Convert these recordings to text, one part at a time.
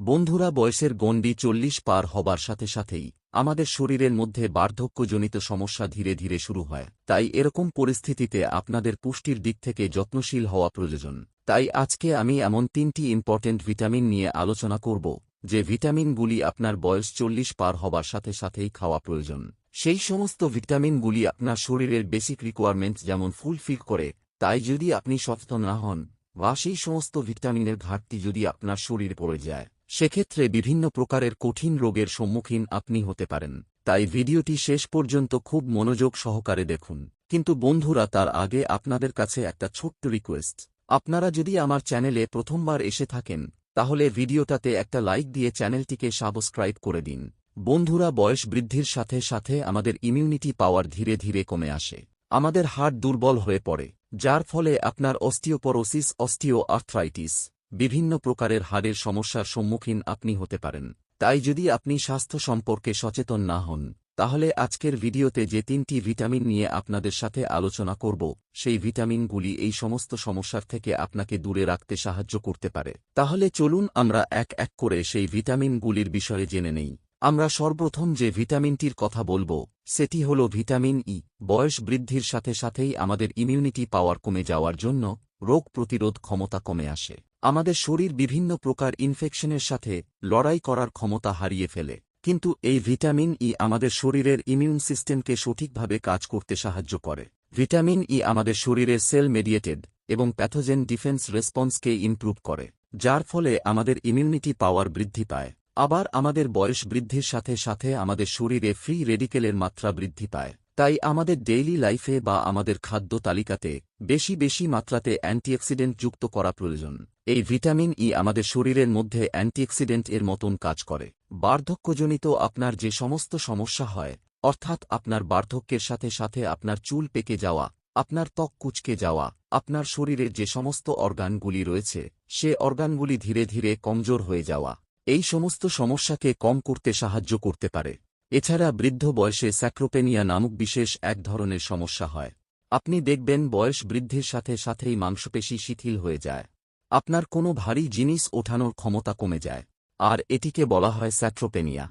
বন্ধুরা, বয়সের গণ্ডি ৪০ পার হবার সাথে সাথেই আমাদের শরীরের মধ্যে বার্ধক্যজনিত সমস্যা ধীরে ধীরে শুরু হয়। তাই এরকম পরিস্থিতিতে আপনাদের পুষ্টির দিক থেকে যত্নশীল হওয়া প্রয়োজন। তাই আজকে আমি এমন ৩টি ইম্পর্টেন্ট ভিটামিন নিয়ে আলোচনা করব, যে ভিটামিনগুলি আপনার বয়স ৪০ পার হবার সাথে সাথেই খাওয়া প্রয়োজন। সেই সমস্ত ভিটামিনগুলি আপনার শরীরের বেসিক রিকোয়ারমেন্ট যেমন ফুলফিল করে। তাই যদি আপনি সচেতন না হন বা সেই সমস্ত ভিটামিনের ঘাটতি যদি আপনার শরীরে পড়ে যায়, সেক্ষেত্রে বিভিন্ন প্রকারের কঠিন রোগের সম্মুখীন আপনি হতে পারেন। তাই ভিডিওটি শেষ পর্যন্ত খুব মনোযোগ সহকারে দেখুন। কিন্তু বন্ধুরা, তার আগে আপনাদের কাছে একটা ছোট্ট রিকোয়েস্ট। আপনারা যদি আমার চ্যানেলে প্রথমবার এসে থাকেন, তাহলে ভিডিওটাতে একটা লাইক দিয়ে চ্যানেলটিকে সাবস্ক্রাইব করে দিন। বন্ধুরা, বয়স বৃদ্ধির সাথে সাথে আমাদের ইমিউনিটি পাওয়ার ধীরে ধীরে কমে আসে। আমাদের হাড় দুর্বল হয়ে পড়ে, যার ফলে আপনার অস্টিওপোরোসিস, অস্টিও আর্থ্রাইটিস, বিভিন্ন প্রকারের হাড়ের সমস্যার সম্মুখীন আপনি হতে পারেন। তাই যদি আপনি স্বাস্থ্য সম্পর্কে সচেতন না হন, তাহলে আজকের ভিডিওতে যে ৩টি ভিটামিন নিয়ে আপনাদের সাথে আলোচনা করব, সেই ভিটামিনগুলি এই সমস্ত সমস্যার থেকে আপনাকে দূরে রাখতে সাহায্য করতে পারে। তাহলে চলুন আমরা এক এক করে সেই ভিটামিনগুলির বিষয়ে জেনে নেই। আমরা সর্বপ্রথম যে ভিটামিনটির কথা বলবো, সেটি হল ভিটামিন ই। বয়স বৃদ্ধির সাথে সাথেই আমাদের ইমিউনিটি পাওয়ার কমে যাওয়ার জন্য রোগ প্রতিরোধ ক্ষমতা কমে আসে। আমাদের শরীর বিভিন্ন প্রকার ইনফেকশনের সাথে লড়াই করার ক্ষমতা হারিয়ে ফেলে। কিন্তু এই ভিটামিন ই আমাদের শরীরের ইমিউন সিস্টেমকে সঠিকভাবে কাজ করতে সাহায্য করে। ভিটামিন ই আমাদের শরীরের সেল মেডিয়েটেড এবং প্যাথোজেন ডিফেন্স রেসপন্সকে ইমপ্রুভ করে, যার ফলে আমাদের ইমিউনিটি পাওয়ার বৃদ্ধি পায়। আবার আমাদের বয়স বৃদ্ধির সাথে সাথে আমাদের শরীরে ফ্রি রেডিকেলের মাত্রা বৃদ্ধি পায়। তাই আমাদের ডেইলি লাইফে বা আমাদের খাদ্য তালিকাতে বেশি বেশি মাত্রাতে অ্যান্টিঅক্সিডেন্ট যুক্ত করা প্রয়োজন। এই ভিটামিন ই আমাদের শরীরের মধ্যে অ্যান্টিঅক্সিডেন্ট এর মতন কাজ করে। বার্ধক্যজনিত আপনার যে সমস্ত সমস্যা হয়, অর্থাৎ আপনার বার্ধক্যের সাথে সাথে আপনার চুল পেকে যাওয়া, আপনার ত্বক কুঁচকে যাওয়া, আপনার শরীরের যে সমস্ত অর্গানগুলি রয়েছে, সে অর্গানগুলি ধীরে ধীরে কমজোর হয়ে যাওয়া, এই সমস্ত সমস্যাকে কম করতে সাহায্য করতে পারে। এছাড়া বৃদ্ধ বয়সে স্যাক্রোপেনিয়া নামক বিশেষ এক ধরনের সমস্যা হয়। আপনি দেখবেন বয়স বৃদ্ধির সাথে সাথেই মাংসপেশি শিথিল হয়ে যায়, আপনার কোনো ভারী জিনিস ওঠানোর ক্ষমতা কমে যায়, আর এটিকে বলা হয় স্যাক্রোপেনিয়া।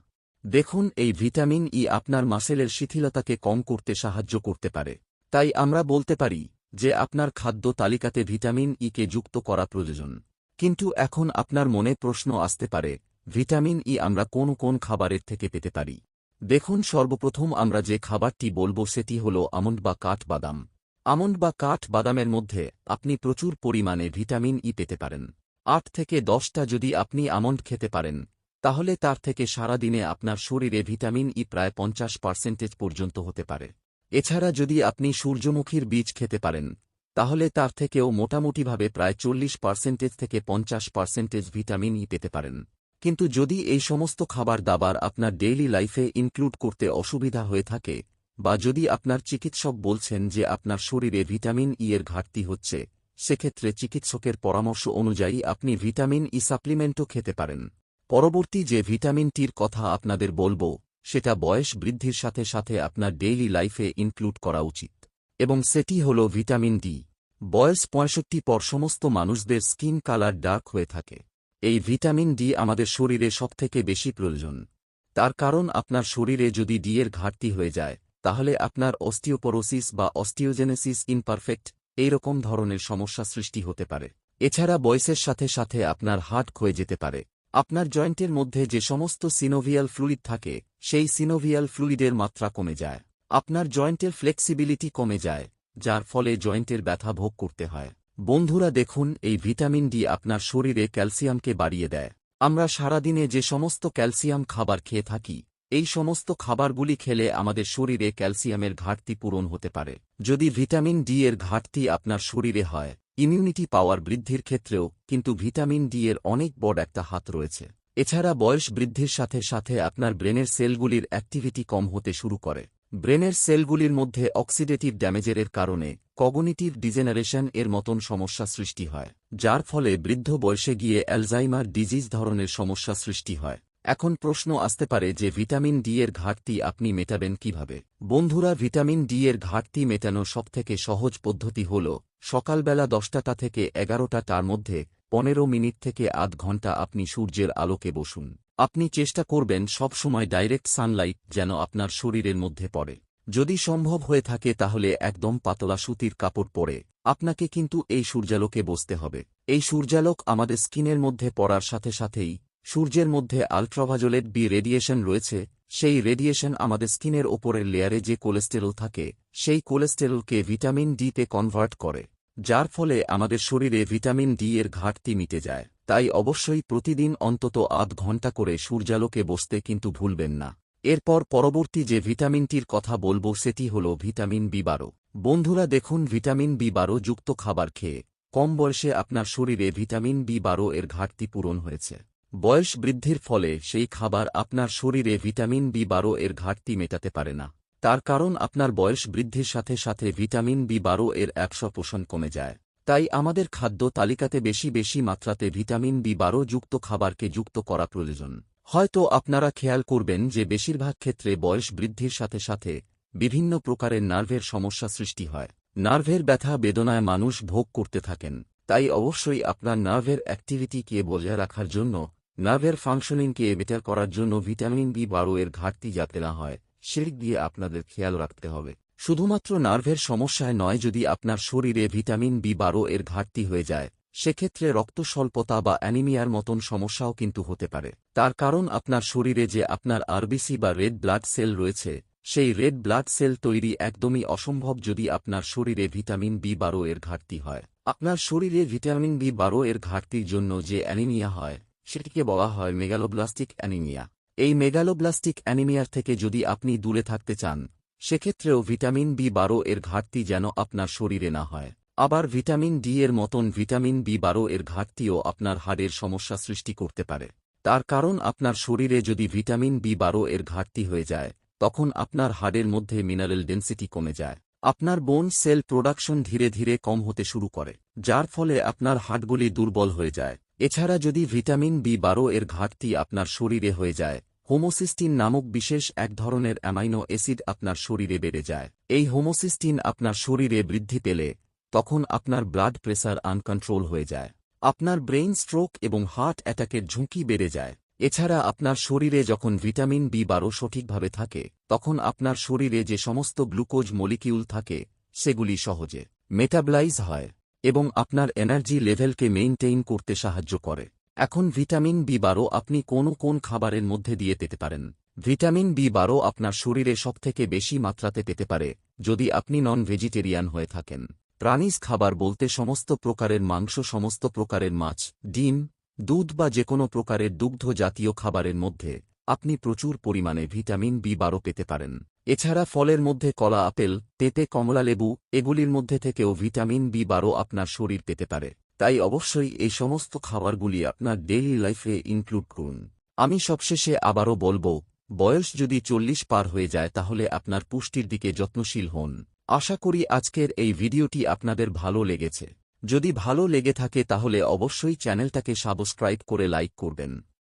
দেখুন, এই ভিটামিন ই আপনার মাসেলের শিথিলতাকে কম করতে সাহায্য করতে পারে। তাই আমরা বলতে পারি যে আপনার খাদ্য তালিকাতে ভিটামিন ই কে যুক্ত করা প্রয়োজন। কিন্তু এখন আপনার মনে প্রশ্ন আসতে পারে, ভিটামিন ই আমরা কোন কোন খাবারের থেকে পেতে পারি? দেখুন, সর্বপ্রথম আমরা যে খাবারটি বলবো সেটি হল আমন্ড বা কাঠ বাদাম। আমন্ড বা কাঠ বাদামের মধ্যে আপনি প্রচুর পরিমাণে ভিটামিন ই পেতে পারেন। ৮ থেকে ১০টা যদি আপনি আমন্ড খেতে পারেন, তাহলে তার থেকে সারাদিনে আপনার শরীরে ভিটামিন ই প্রায় ৫০% পর্যন্ত হতে পারে। এছাড়া যদি আপনি সূর্যমুখীর বীজ খেতে পারেন, তাহলে তার থেকেও মোটামুটিভাবে প্রায় ৪০% থেকে ৫০% ভিটামিন ই পেতে পারেন। কিন্তু যদি এই সমস্ত খাবার দাবার আপনার ডেইলি লাইফে ইনক্লুড করতে অসুবিধা হয়ে থাকে, বা যদি আপনার চিকিৎসক বলছেন যে আপনার শরীরে ভিটামিন ই এর ঘাটতি হচ্ছে, সেক্ষেত্রে চিকিৎসকের পরামর্শ অনুযায়ী আপনি ভিটামিন ই সাপ্লিমেন্টও খেতে পারেন। পরবর্তী যে ভিটামিনটির কথা আপনাদের বলবো, সেটা বয়স বৃদ্ধির সাথে সাথে আপনার ডেইলি লাইফে ইনক্লুড করা উচিত, এবং সেটি হল ভিটামিন ডি। বয়স ৬৫ পর সমস্ত মানুষদের স্কিন কালার ডার্ক হয়ে থাকে। এই ভিটামিন ডি আমাদের শরীরে সবথেকে বেশি প্রয়োজন। তার কারণ আপনার শরীরে যদি ডি এর ঘাটতি হয়ে যায়, তাহলে আপনার অস্টিওপোরোসিস বা অস্টিওজেনেসিস ইমপারফেক্ট এইরকম ধরনের সমস্যা সৃষ্টি হতে পারে। এছাড়া বয়সের সাথে সাথে আপনার হার্ট ক্ষয়ে যেতে পারে। আপনার জয়েন্টের মধ্যে যে সমস্ত সিনোভিয়াল ফ্লুইড থাকে, সেই সিনোভিয়াল ফ্লুইডের মাত্রা কমে যায়। আপনার জয়েন্টের ফ্লেক্সিবিলিটি কমে যায়, যার ফলে জয়েন্টের ব্যথা ভোগ করতে হয়। বন্ধুরা দেখুন, এই ভিটামিন ডি আপনার শরীরে ক্যালসিয়ামকে বাড়িয়ে দেয়। আমরা সারাদিনে যে সমস্ত ক্যালসিয়াম খাবার খেয়ে থাকি, এই সমস্ত খাবারগুলি খেলে আমাদের শরীরে ক্যালসিয়ামের ঘাটতি পূরণ হতে পারে। যদি ভিটামিন ডি এর ঘাটতি আপনার শরীরে হয়, ইমিউনিটি পাওয়ার বৃদ্ধির ক্ষেত্রেও কিন্তু ভিটামিন ডি এর অনেক বড় একটা হাত রয়েছে। এছাড়া বয়স বৃদ্ধির সাথে সাথে আপনার ব্রেনের সেলগুলির অ্যাক্টিভিটি কম হতে শুরু করে। ব্রেনের সেলগুলির মধ্যে অক্সিডেটিভ ড্যামেজের কারণে কগনিটিভ ডিজেনারেশন এর মতন সমস্যা সৃষ্টি হয়, যার ফলে বৃদ্ধ বয়সে গিয়ে অ্যালজাইমার ডিজিজ ধরনের সমস্যা সৃষ্টি হয়। এখন প্রশ্ন আসতে পারে যে ভিটামিন ডি এর ঘাটতি আপনি মেটাবেন কিভাবে? বন্ধুরা, ভিটামিন ডি এর ঘাটতি মেটানোর সবথেকে সহজ পদ্ধতি হল সকালবেলা ১০টা থেকে ১১টার মধ্যে 15 মিনিট থেকে আধ ঘন্টা আপনি সূর্যের আলোকে বসুন। আপনি চেষ্টা করবেন সব সময় ডাইরেক্ট সানলাইট যেন আপনার শরীরের মধ্যে পড়ে। যদি সম্ভব হয়ে থাকে তাহলে একদম পাতলা সুতির কাপড় পরে আপনাকে কিন্তু এই সূর্যালোকে বসতে হবে। এই সূর্যালোক আমাদের স্কিনের মধ্যে পড়ার সাথে সাথেই সূর্যের মধ্যে আল্ট্রাভায়োলেট বি রেডিয়েশন রয়েছে, সেই রেডিয়েশন আমাদের স্কিনের ওপরের লেয়ারে যে কোলেস্টেরল থাকে সেই কোলেস্টেরলকে ভিটামিন ডি তে কনভার্ট করে, যার ফলে আমাদের শরীরে ভিটামিন ডি এর ঘাটতি মিটে যায়। তাই অবশ্যই প্রতিদিন অন্তত আধ ঘন্টা করে সূর্যালোকে বসতে কিন্তু ভুলবেন না। এরপর পরবর্তী যে ভিটামিনটির কথা বলবো সেটি হল ভিটামিন বি12। বন্ধুরা দেখুন, ভিটামিন বি12 যুক্ত খাবার খেয়ে কম বয়সে আপনার শরীরে ভিটামিন বি12 এর ঘাটতি পূরণ হয়েছে। বয়স বৃদ্ধির ফলে সেই খাবার আপনার শরীরে ভিটামিন বি12 এর ঘাটতি মেটাতে পারে না। তার কারণ আপনার বয়স বৃদ্ধির সাথে সাথে ভিটামিন বি12 এর 100% কমে যায়। তাই আমাদের খাদ্য তালিকাতে বেশি বেশি মাত্রাতে ভিটামিন বি12 যুক্ত খাবারকে যুক্ত করা প্রয়োজন। হয়তো আপনারা খেয়াল করবেন যে বেশিরভাগ ক্ষেত্রে বয়স বৃদ্ধির সাথে সাথে বিভিন্ন প্রকারের নার্ভের সমস্যা সৃষ্টি হয়। নার্ভের ব্যথা বেদনায় মানুষ ভোগ করতে থাকেন। তাই অবশ্যই আপনার নার্ভের অ্যাক্টিভিটিকে বজায় রাখার জন্য, নার্ভের ফাংশনিংকে বেটার করার জন্য ভিটামিন বি12 এর ঘাটতি যাতে না হয় সেদিক দিয়ে আপনাদের খেয়াল রাখতে হবে। শুধুমাত্র নার্ভের সমস্যায় নয়, যদি আপনার শরীরে ভিটামিন বি12 এর ঘাটতি হয়ে যায় সেক্ষেত্রে রক্ত স্বল্পতা বা অ্যানিমিয়ার মতন সমস্যাও কিন্তু হতে পারে। তার কারণ আপনার শরীরে যে আপনার আরবিসি বা রেড ব্লাড সেল রয়েছে সেই রেড ব্লাড সেল তৈরি একদমই অসম্ভব যদি আপনার শরীরে ভিটামিন বি12 এর ঘাটতি হয়। আপনার শরীরে ভিটামিন বি12 এর ঘাটতির জন্য যে অ্যানিমিয়া হয় সেটিকে বলা হয় মেগালোব্লাস্টিক অ্যানিমিয়া। এই মেগালোব্লাস্টিক অ্যানিমিয়ার থেকে যদি আপনি দূরে থাকতে চান সেক্ষেত্রেও ভিটামিন বি12 এর ঘাটতি যেন আপনার শরীরে না হয়। আবার ভিটামিন ডি এর মতন ভিটামিন বি12 এর ঘাটতিও আপনার হাড়ের সমস্যা সৃষ্টি করতে পারে। তার কারণ আপনার শরীরে যদি ভিটামিন বি12 এর ঘাটতি হয়ে যায় তখন আপনার হাড়ের মধ্যে মিনারেল ডেন্সিটি কমে যায়, আপনার বোন সেল প্রোডাকশন ধীরে ধীরে কম হতে শুরু করে, যার ফলে আপনার হাড়গুলি দুর্বল হয়ে যায়। এছাড়া যদি ভিটামিন বি12 এর ঘাটতি আপনার শরীরে হয়ে যায়, হোমোসিস্টিন নামক বিশেষ এক ধরনের অ্যামাইনো অ্যাসিড আপনার শরীরে বেড়ে যায়। এই হোমোসিস্টিন আপনার শরীরে বৃদ্ধি পেলে তখন আপনার ব্লাড প্রেসার আনকন্ট্রোল হয়ে যায়, আপনার ব্রেইন স্ট্রোক এবং হার্ট অ্যাটাকের ঝুঁকি বেড়ে যায়। এছাড়া আপনার শরীরে যখন ভিটামিন বি12 সঠিকভাবে থাকে তখন আপনার শরীরে যে সমস্ত গ্লুকোজ মলিকিউল থাকে সেগুলি সহজে মেটাবলাইজ হয় এবং আপনার এনার্জি লেভেলকে মেইনটেইন করতে সাহায্য করে। এখন ভিটামিন বি12 আপনি কোন খাবারের মধ্যে দিয়ে পেতে পারেন? ভিটামিন বি12 আপনার শরীরে সবথেকে বেশি মাত্রাতে পেতে পারে যদি আপনি নন ভেজিটেরিয়ান হয়ে থাকেন। প্রাণীজ খাবার বলতে সমস্ত প্রকারের মাংস, সমস্ত প্রকারের মাছ, ডিম, দুধ বা যেকোনো প্রকারের দুগ্ধ জাতীয় খাবারের মধ্যে আপনি প্রচুর পরিমাণে ভিটামিন বি12 পেতে পারেন। এছাড়া ফলের মধ্যে কলা, আপেল, পেঁপে, কমলালেবু এগুলির মধ্যে থেকেও ভিটামিন বি12 আপনার শরীর পেতে পারে। তাই অবশ্যই এই সমস্ত খাবারগুলি আপনার ডেইলি লাইফে ইনক্লুড করুন। আমি সবশেষে আবারও বলবো, বয়স যদি 40 পার হয়ে যায় তাহলে আপনার পুষ্টির দিকে যত্নশীল হন। আশা করি আজকের এই ভিডিওটি আপনাদের ভালো লেগেছে। যদি ভালো লেগে থাকে তাহলে অবশ্যই চ্যানেলটাকে সাবস্ক্রাইব করে লাইক করবেন।